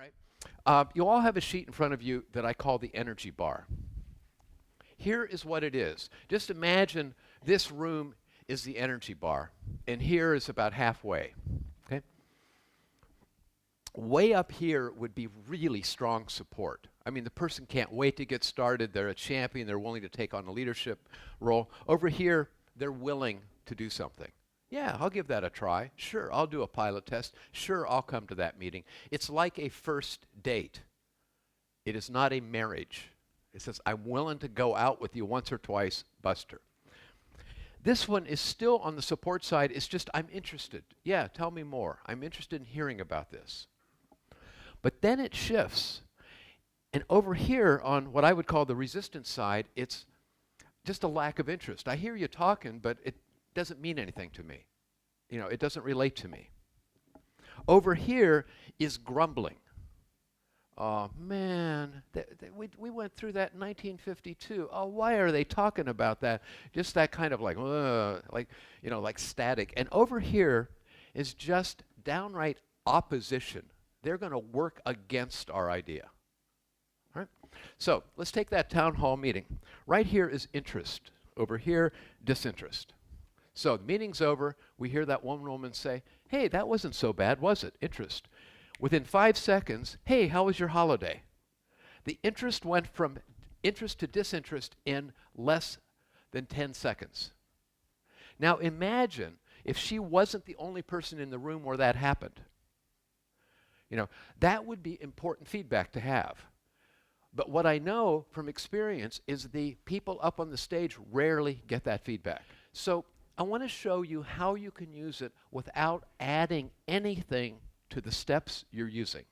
right. You all have a sheet in front of you that I call the energy bar. Here is what it is. Just imagine this room is the energy bar, and here is about halfway. Okay? Way up here would be really strong support. I mean, the person can't wait to get started. They're a champion. They're willing to take on a leadership role. Over here, they're willing to do something. Yeah, I'll give that a try. Sure, I'll do a pilot test. Sure, I'll come to that meeting. It's like a first date. It is not a marriage. It says, I'm willing to go out with you once or twice, Buster. This one is still on the support side. It's just, I'm interested. Yeah, tell me more. I'm interested in hearing about this. But then it shifts. And over here on what I would call the resistance side, it's just a lack of interest. I hear you talking, but it doesn't mean anything to me. You know, it doesn't relate to me. Over here is grumbling. Oh, man, we went through that in 1952. Oh, why are they talking about that? Just that kind of like static. And over here is just downright opposition. They're going to work against our idea. All right? So let's take that town hall meeting. Right here is interest. Over here, disinterest. So the meeting's over. We hear that one woman say, hey, that wasn't so bad, was it? Interest. Within 5 seconds, hey, how was your holiday? The interest went from interest to disinterest in less than 10 seconds. Now imagine if she wasn't the only person in the room where that happened. You know, that would be important feedback to have. But what I know from experience is the people up on the stage rarely get that feedback. So I want to show you how you can use it without adding anything to the steps you're using.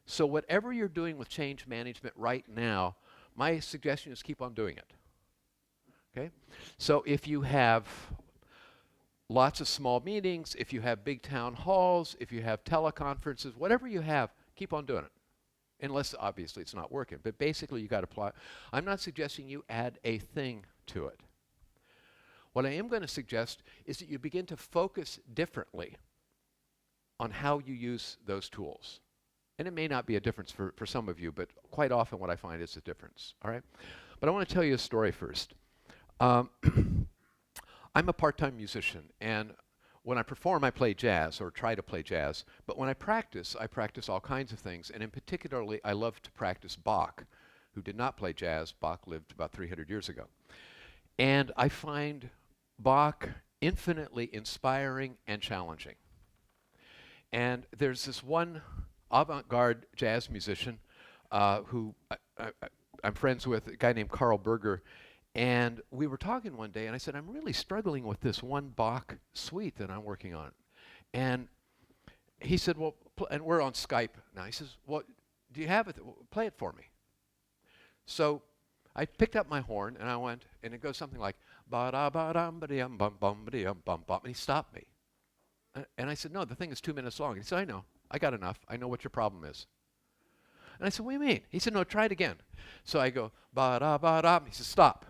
So whatever you're doing with change management right now, my suggestion is keep on doing it. Okay? So if you have lots of small meetings, if you have big town halls, if you have teleconferences, whatever you have, keep on doing it. Unless obviously it's not working. But basically you got to apply. I'm not suggesting you add a thing to it. What I am going to suggest is that you begin to focus differently on how you use those tools. And it may not be a difference for some of you, but quite often what I find is a difference. All right? But I want to tell you a story first. I'm a part-time musician, and when I perform, I play jazz, or try to play jazz. But when I practice all kinds of things, and in particularly, I love to practice Bach, who did not play jazz. Bach lived about 300 years ago. And I find Bach infinitely inspiring and challenging. And there's this one avant-garde jazz musician who I'm friends with, a guy named Carl Berger. And we were talking one day, and I said, I'm really struggling with this one Bach suite that I'm working on. And he said, well, and we're on Skype now. He says, well, do you have it? Play it for me. So I picked up my horn, and I went, and it goes something like, ba-da-ba-dum-ba-dum-bum-ba-dum-bum-bum, and he stopped me. And I said, no, the thing is 2 minutes long. He said, I know. I got enough. I know what your problem is. And I said, what do you mean? He said, no, try it again. So I go, ba-da-ba-dum. He said, stop.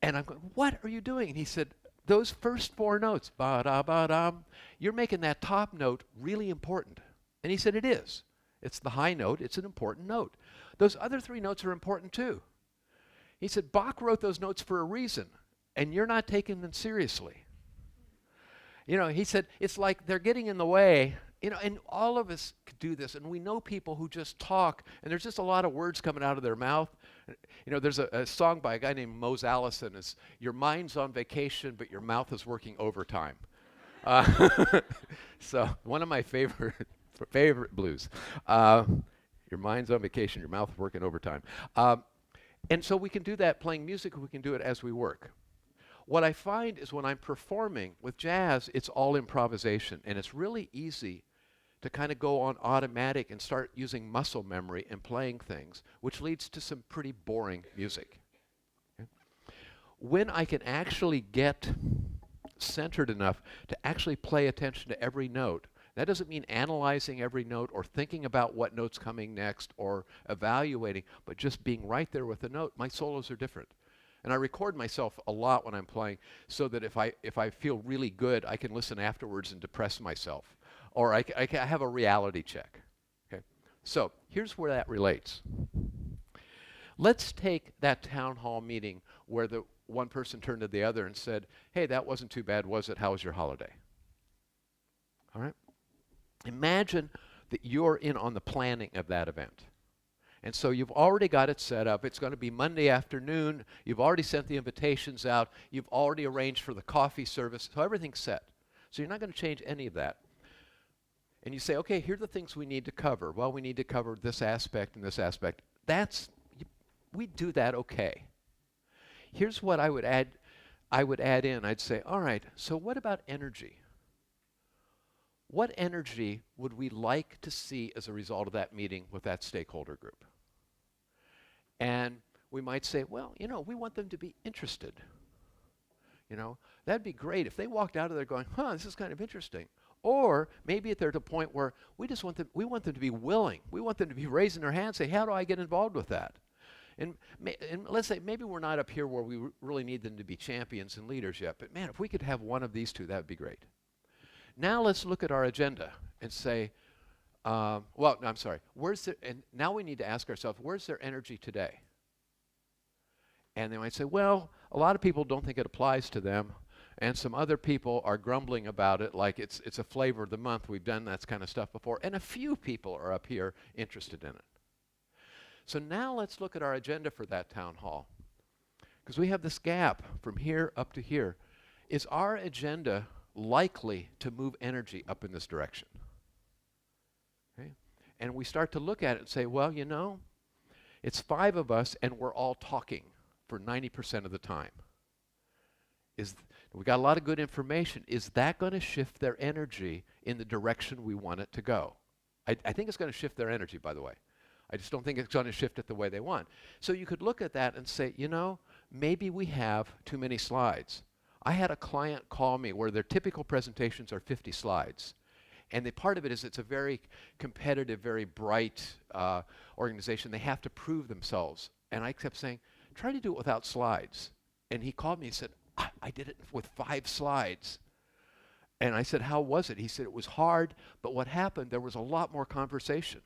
And I'm going, what are you doing? And he said, those first 4 notes, ba-da-ba-dum, you're making that top note really important. And he said, it is. It's the high note. It's an important note. Those other 3 notes are important too. He said, Bach wrote those notes for a reason, and you're not taking them seriously. You know, he said, it's like they're getting in the way. You know, and all of us could do this, and we know people who just talk, and there's just a lot of words coming out of their mouth. You know, there's a song by a guy named Mose Allison. It's, your mind's on vacation, but your mouth is working overtime. So one of my favorite blues. Your mind's on vacation, your mouth is working overtime. And so we can do that playing music, we can do it as we work. What I find is when I'm performing with jazz, it's all improvisation, and it's really easy to kind of go on automatic and start using muscle memory and playing things, which leads to some pretty boring music. Okay? When I can actually get centered enough to actually pay attention to every note, that doesn't mean analyzing every note or thinking about what note's coming next or evaluating, but just being right there with the note. My solos are different. And I record myself a lot when I'm playing so that if I feel really good, I can listen afterwards and depress myself. Or I have a reality check. So here's where that relates. Let's take that town hall meeting where the one person turned to the other and said, hey, that wasn't too bad, was it? How was your holiday? All right? Imagine that you're in on the planning of that event. And so you've already got it set up. It's going to be Monday afternoon. You've already sent the invitations out. You've already arranged for the coffee service. So everything's set. So you're not going to change any of that. And you say, okay, here are the things we need to cover. Well, we need to cover this aspect and this aspect. We do that okay. Here's what I would add in. I'd say, all right, so what about energy? What energy would we like to see as a result of that meeting with that stakeholder group? And we might say, well, we want them to be interested. That'd be great if they walked out of there going, this is kind of interesting. Or maybe they're at a point where we want them to be willing. We want them to be raising their hand, say, how do I get involved with that? And let's say maybe we're not up here where we really need them to be champions and leaders yet, but man, if we could have one of these two, that would be great. Now let's look at our agenda and say, and now we need to ask ourselves, where's their energy today? And they might say, well, a lot of people don't think it applies to them, and some other people are grumbling about it like it's a flavor of the month. We've done that kind of stuff before, and a few people are up here interested in it. So now let's look at our agenda for that town hall, because we have this gap from here up to here. Is our agenda likely to move energy up in this direction? Okay? And we start to look at it and say, well, it's 5 of us and we're all talking for 90% of the time. We got a lot of good information. Is that going to shift their energy in the direction we want it to go? I think it's going to shift their energy, by the way. I just don't think it's going to shift it the way they want. So you could look at that and say, maybe we have too many slides. I had a client call me where their typical presentations are 50 slides. And the part of it is it's a very competitive, very bright organization. They have to prove themselves. And I kept saying, try to do it without slides. And he called me and said, I did it with 5 slides. And I said, how was it? He said, it was hard, but what happened, there was a lot more conversation.